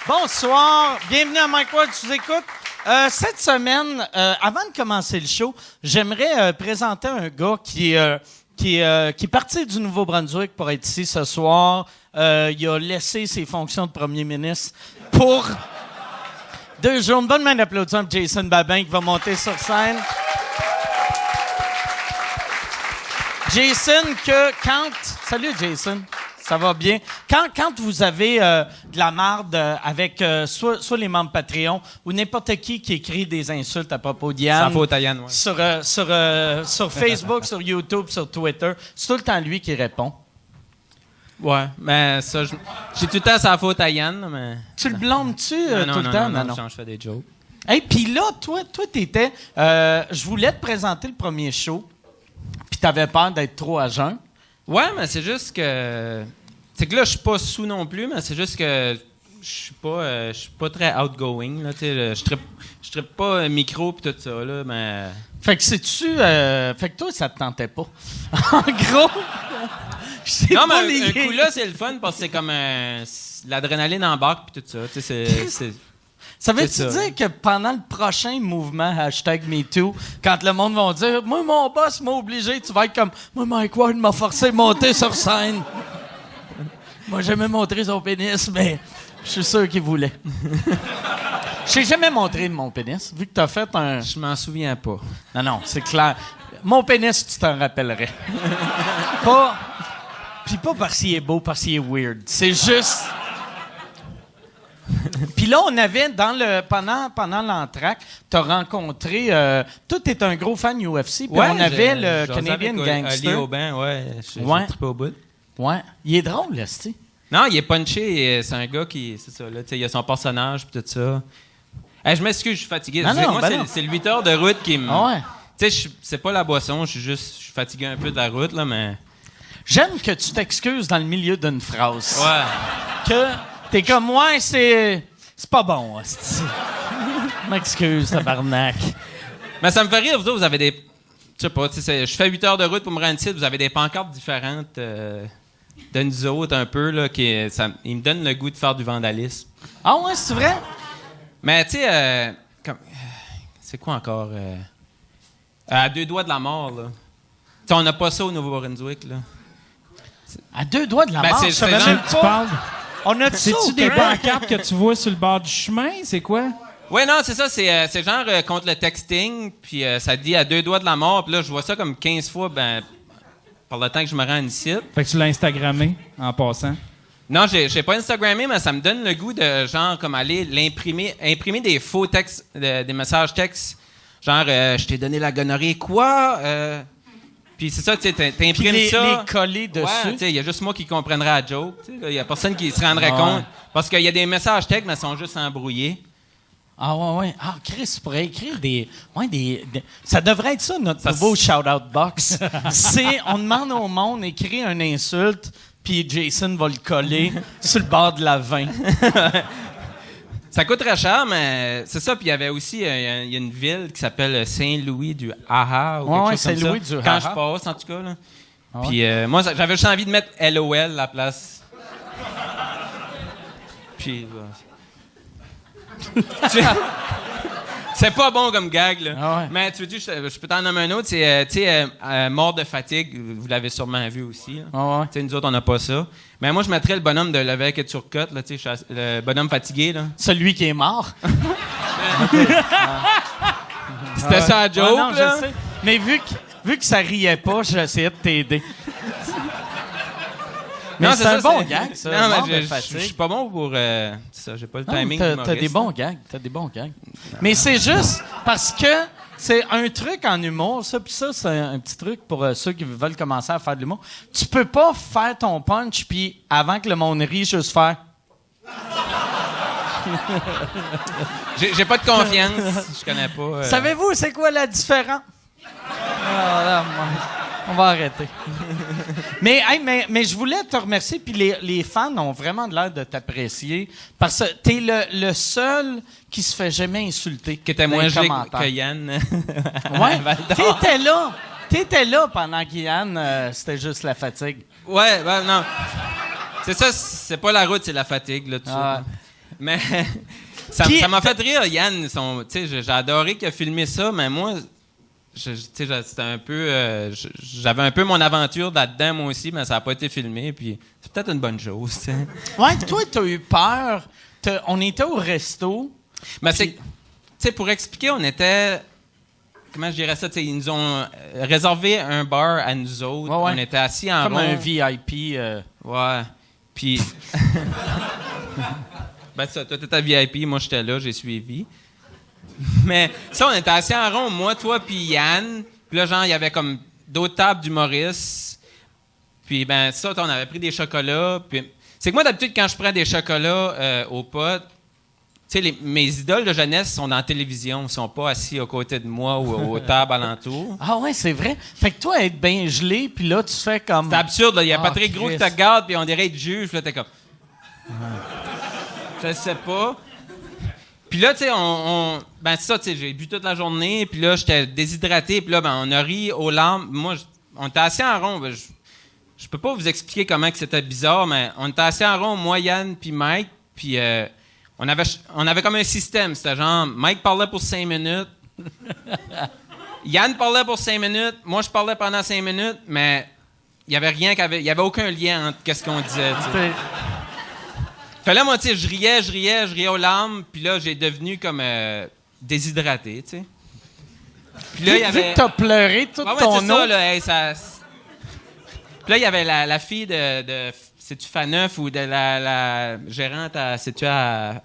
Bonsoir, bienvenue à Mike Ward, tu écoutes. Cette semaine, avant de commencer le show, j'aimerais présenter un gars qui est parti du Nouveau-Brunswick pour être ici ce soir. Il a laissé ses fonctions de premier ministre pour 2 jours. Une bonne main d'applaudissements pour Jason Babin qui va monter sur scène. Jason, Salut Jason, ça va bien? Quand vous avez de la marde avec soit les membres Patreon ou n'importe qui écrit des insultes à propos d'Yann. C'est la faute à Yann, ouais. Sur Facebook, sur YouTube, sur Twitter, c'est tout le temps lui qui répond. Ouais, mais ça, j'ai tout le temps sa faute à Yann, mais... Tu le blâmes-tu tout le temps? Non, je fais des jokes. Hey, puis là, toi t'étais... je voulais te présenter le premier show, puis t'avais peur d'être trop à jeun. Ouais, mais c'est juste que... C'est que là, je suis pas sous non plus, mais c'est juste que je suis pas très outgoing, là, tu sais. Je trippe pas micro pis tout ça, là, mais... Fait que fait que toi, ça te tentait pas. En gros... Non, mais un coup là, c'est le fun parce que c'est comme l'adrénaline embarque pis tout ça, tu sais, c'est... Ça veut-tu dire que pendant le prochain mouvement #MeToo, quand le monde va dire « Moi, mon boss m'a obligé », tu vas être comme « Moi, Mike Ward m'a forcé à monter sur scène. » Moi, j'ai jamais montré son pénis, mais je suis sûr qu'il voulait. Je t'ai jamais montré mon pénis, vu que t'as fait un... Je m'en souviens pas. Non, c'est clair. Mon pénis, tu t'en rappellerais. Puis pas parce qu'il est beau, parce qu'il est weird. C'est juste... Puis là, on avait pendant l'entracte, t'as rencontré... toi, t'es un gros fan UFC, puis on avait le Canadian Gangster. Ali Aubin, ouais. J'ai trippé au bout. Ouais. Il est drôle, là, c'est. Non, il est punché. C'est un gars qui... C'est ça, là. Tu sais, il a son personnage, puis tout ça. Hey, je m'excuse, je suis fatigué. Moi, c'est le 8 heures de route qui me... Ah ouais. Tu sais, c'est pas la boisson, je suis fatigué un peu de la route, là, mais... J'aime que tu t'excuses dans le milieu d'une phrase. Ouais. Que t'es comme, ouais, c'est pas bon, hostie. M'excuse, tabarnak. Mais ça me fait rire, vous avez des... Je sais pas, je fais 8 heures de route pour me rendre ici, vous avez des pancartes différentes de nous autres, un peu, là, ils me donnent le goût de faire du vandalisme. Ah ouais, c'est vrai? Mais, tu sais, c'est quoi encore? À 2 doigts de la mort, là. Tu sais, on n'a pas ça au Nouveau-Brunswick, là. À 2 doigts de la mort, c'est tu parles... On a C'est-tu des pancartes que tu vois sur le bord du chemin? C'est quoi? Oui, non, c'est ça. C'est genre contre le texting, puis ça dit à 2 doigts de la mort. Puis là, je vois ça comme 15 fois par le temps que je me rends ici. Fait que tu l'as Instagrammé en passant? Non, j'ai pas Instagrammé, mais ça me donne le goût de genre comme aller imprimer des faux textes, des messages textes. Genre, je t'ai donné la gonorrhée. Quoi? Puis c'est ça, tu sais, t'imprimes ça. Les coller dessus. Ouais, tu sais, il y a juste moi qui comprendrais la joke. Il y a personne qui se rendrait compte. Parce qu'il y a des messages textes, mais ils sont juste embrouillés. Ah ouais. Ah, Chris, tu pourrais écrire des... Ça devrait être ça, notre nouveau shout-out box. On demande au monde d'écrire une insulte, puis Jason va le coller sur le bord de la 20. Ça coûte très cher, mais c'est ça. Puis il y avait aussi, il y a une ville qui s'appelle Saint-Louis du Haha ou quelque chose comme ça. Saint-Louis du Haha. Quand je passe, en tout cas. Là. Puis moi, j'avais juste envie de mettre LOL à la place. Puis... c'est pas bon comme gag, là. Ah ouais. Mais tu veux-tu, je peux t'en nommer un autre. C'est, tu sais, mort de fatigue. Vous l'avez sûrement vu aussi. Ah ouais. Tu sais, nous autres, on n'a pas ça. Mais moi, je mettrais le bonhomme de l'évêque de Turcotte, là, tu sais, le bonhomme fatigué, là. Celui qui est mort. C'était ça la joke, non, là. Je sais. Mais vu que ça riait pas, j'essayais de t'aider. Mais non, c'est un bon gag, ça. Non, mort mais de je fatigue. suis pas bon pour... c'est ça, j'ai pas le timing. T'as des bons gags. Mais c'est juste parce que c'est un truc en humour, ça, puis ça, c'est un petit truc pour ceux qui veulent commencer à faire de l'humour. Tu peux pas faire ton punch, puis avant que le monde rie, juste faire... J'ai pas de confiance, je connais pas... Savez-vous, c'est quoi la différence? On va arrêter. mais je voulais te remercier, puis les fans ont vraiment l'air de t'apprécier, parce que t'es le seul qui se fait jamais insulter. Qui était moins gelé commentaires. que Yann. Ouais, t'étais là pendant qu'Yann, c'était juste la fatigue. Ouais, ben non. C'est ça, c'est pas la route, c'est la fatigue, là, tout ça. Mais Puis- ça m'a fait rire, Yann. J'ai adoré qu'il a filmé ça, mais moi, c'était un peu... j'avais un peu mon aventure là-dedans, moi aussi, mais ça n'a pas été filmé. Puis c'est peut-être une bonne chose, tu sais. Ouais, toi, t'as eu peur. On était au resto. Mais c'est... Tu sais, pour expliquer, on était... Comment je dirais ça? Ils nous ont réservé un bar à nous autres. Ouais. On était assis en Comme rond. un VIP. Ouais. Puis... ben ça, toi, t'étais VIP, moi, j'étais là, j'ai suivi. Mais ça, on était assis en rond, moi, toi, puis Yann. Puis là, genre, il y avait comme d'autres tables d'humoristes. Puis, ben ça, on avait pris des chocolats. Puis... C'est que moi, d'habitude, quand je prends des chocolats aux potes, tu sais, mes idoles de jeunesse sont dans la télévision. Ils sont pas assis à côté de moi ou aux tables alentour. Ah ouais, c'est vrai. Fait que toi, être bien gelé, puis là, tu fais comme... C'est absurde, là. Il y a Ah, Patrick Gros qui te Christ. regarde, puis on dirait être juge. Puis là, t'es comme... Je sais pas. Puis là, tu sais, ben c'est ça, tu sais, j'ai bu toute la journée, puis là, j'étais déshydraté, puis là, ben, on a ri aux larmes. Moi, on était assis en rond. Ben, je peux pas vous expliquer comment que c'était bizarre, mais on était assis en rond, moi, Yann, puis Mike, puis on avait comme un système. C'était genre, Mike parlait pour 5 minutes, Yann parlait pour 5 minutes, moi, je parlais pendant 5 minutes, mais il y avait rien il y avait aucun lien entre qu'est-ce qu'on disait, tu sais. Fait là, moi, tu sais, je riais aux larmes, puis là, j'ai devenu comme déshydraté, tu sais. Puis là, il y Vu avait... que t'as pleuré toute Ouais, ton c'est eau. ça, là, hey, ça... Puis là, il y avait la fille de c'est-tu Faneuf ou de la gérante à... C'est-tu à...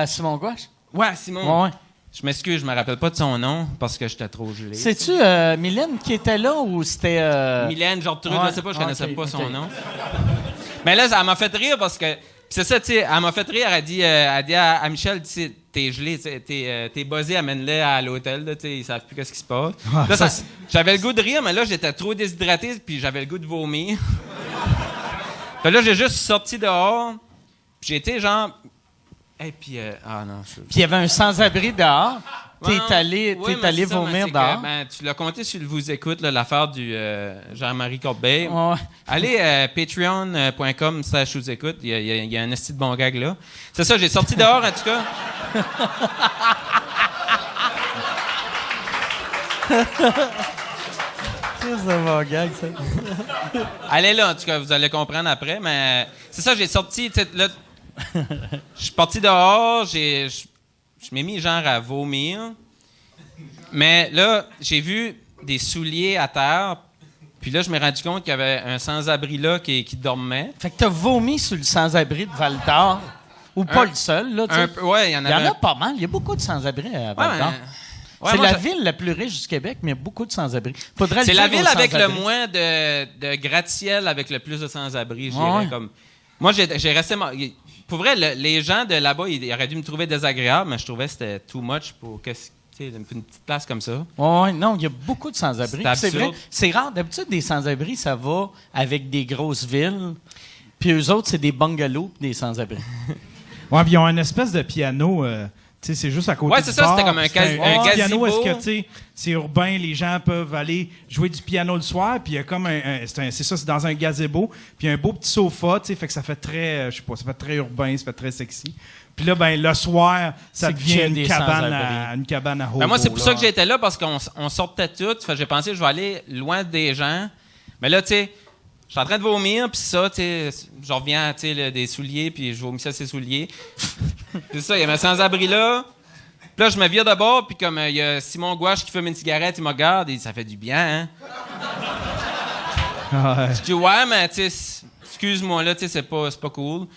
Simon Gouache? Ouais, Simon. Ouais. Je m'excuse, je me rappelle pas de son nom parce que j'étais trop gelé. C'est-tu Mylène qui était là ou c'était... Mylène Gertrude, Ouais, je sais pas, je connaissais ok, pas son ok. nom. Mais là, ça m'a fait rire parce que... C'est ça, tu sais, elle m'a fait rire, elle dit à Michel, tu sais, t'es gelé, t'es buzzé, amène-le à l'hôtel, là, tu sais, ils savent plus qu'est-ce qui se passe. Là, j'avais le goût de rire, mais là, j'étais trop déshydraté, puis j'avais le goût de vomir. Fait là, j'ai juste sorti dehors, puis j'ai été genre... Et puis, ah non, Puis il y avait un sans-abri dehors. T'es Ouais, allé mais c'est ça, vomir mais c'est dehors. que, ben, tu l'as compté sur le Vous écoute, là, l'affaire du Jean-Marie Corbeil. Ouais. Allez, patreon.com/vous-écoute. Il y a un esti de bon gag là. C'est ça, j'ai sorti dehors, en tout cas. C'est mon gag, ça. Allez là, en tout cas, vous allez comprendre après. Mais c'est ça, j'ai sorti. Là, je suis parti dehors, je m'ai mis genre à vomir. Mais là, j'ai vu des souliers à terre. Puis là, je me suis rendu compte qu'il y avait un sans-abri là qui dormait. Fait que t'as vomi sur le sans-abri de Val-d'Or. Ou pas le seul, là, tu sais. Ouais, il y en Il y en avait. a pas mal. Il y a beaucoup de sans-abri à Val-d'Or. Ouais, C'est moi, la je- ville la plus riche du Québec, mais il y a beaucoup de sans-abri. Faudrait C'est le la dire ville aux avec le sans-abri. moins de gratte-ciel, avec le plus de sans-abri, je dirais. Ouais. Comme... Moi, j'ai resté... Pour vrai, les gens de là-bas, ils auraient dû me trouver désagréable, mais je trouvais que c'était too much pour une petite place comme ça. Ouais, non, il y a beaucoup de sans-abri. C'est C'est vrai, absurde. c'est rare. D'habitude, des sans-abri, ça va avec des grosses villes. Puis eux autres, c'est des bungalows pis des sans-abri. Ouais, puis ils ont une espèce de piano. Tu sais, c'est juste à côté Ouais, du c'est ça, bar, c'était comme un c'est un piano. gazebo. Est-ce que, tu sais, c'est urbain, les gens peuvent aller jouer du piano le soir, puis il y a comme c'est ça, c'est dans un gazebo, puis il y a un beau petit sofa, tu sais, fait que ça fait très, je sais pas, ça fait très urbain, ça fait très sexy. Puis là, ben, le soir, ça C'est devient que une des cabane, sans-abri. une cabane à hobo. Ben, moi, c'est pour ça là. que j'étais là, parce qu'on sortait tous. Fait que j'ai pensé, je vais aller loin des gens. Mais là, tu sais, je suis en train de vomir, puis ça, tu sais, je reviens, tu sais, des souliers, puis je vomissais ces souliers. C'est ça, il y avait un sans-abri là. Puis là, je me vire de bord, puis comme il y a Simon Gouache qui fume une cigarette, il me regarde, et il dit, ça fait du bien, hein? Ouais. Je dis, ouais, mais tu sais, excuse-moi, là, tu sais, c'est pas cool.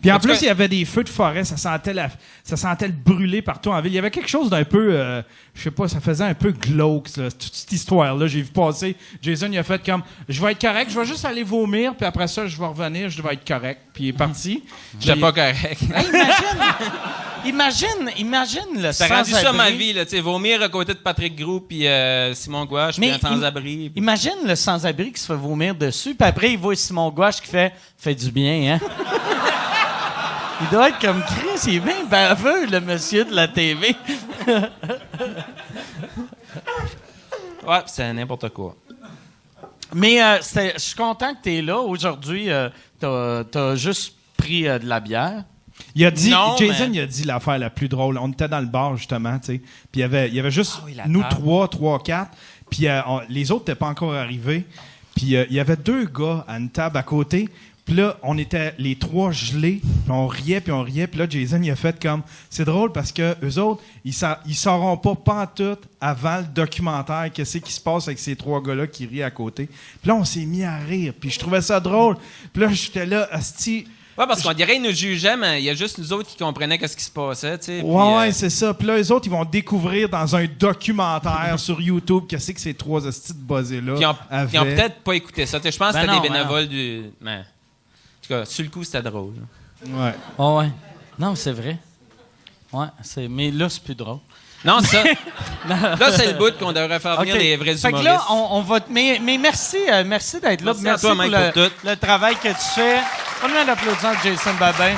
Puis en En tout plus, cas- il y avait des feux de forêt, ça sentait le brûler partout en ville. Il y avait quelque chose d'un peu, je sais pas, ça faisait un peu glauque, là, toute cette histoire-là. J'ai vu passer, Jason, il a fait comme, je vais être correct, je vais juste aller vomir, puis après ça, je vais revenir, je vais être correct. Puis il est parti. J'étais Puis- pas correct. Hey, imagine le Ça a rendu ça ma sans-abri. vie, là, tu sais, vomir à côté de Patrick Gros, puis Simon Gouache, Mais puis un sans-abri. Imagine le sans-abri qui se fait vomir dessus, puis après, il voit Simon Gouache qui fait du bien, hein? Il doit être comme Chris, il est bien baveux, le monsieur de la TV. Ouais, c'est n'importe quoi. Mais je suis content que tu es là. Aujourd'hui, t'as juste pris de la bière. Il a dit, Non, Jason, mais- il a dit l'affaire la plus drôle. On était dans le bar, justement, tu sais. Puis il y avait juste oui, la nous table. trois, quatre. Puis les autres n'étaient pas encore arrivés. Puis il y avait 2 gars à une table à côté. Puis là, on était les 3 gelés. Puis on riait, puis on riait. Puis là, Jason, il a fait comme... C'est drôle parce que eux autres, ils sauront pas pantoute avant le documentaire qu'est-ce qui se passe avec ces 3 gars-là qui rient à côté. Puis là, on s'est mis à rire. Puis je trouvais ça drôle. Puis là, j'étais là, asti... Ouais, parce qu'on dirait qu'ils nous jugeaient, mais il y a juste nous autres qui comprenaient qu'est-ce qui se passait, tu sais. puis, Ouais, c'est ça. Puis là, les autres, ils vont découver dans un documentaire sur YouTube qu'est-ce que ces 3 astis de buzzés-là Puis ils ont avaient. peut-être pas écouté ça. Tu sais, je pense que Ben c'était non, des ben bénévoles du. Mais, en tout cas, sur le coup, c'était drôle. Ouais. Oh, ouais. Non, c'est vrai. Ouais, mais là, c'est plus drôle. Non, ça. Là, c'est le bout qu'on devrait faire venir OK. les vrais Fait que humoristes. là, on va... Mais merci, merci d'être là. Merci à toi, Mike, pour tout. le travail que tu fais. On lui met d'applaudissements à Jason Babin.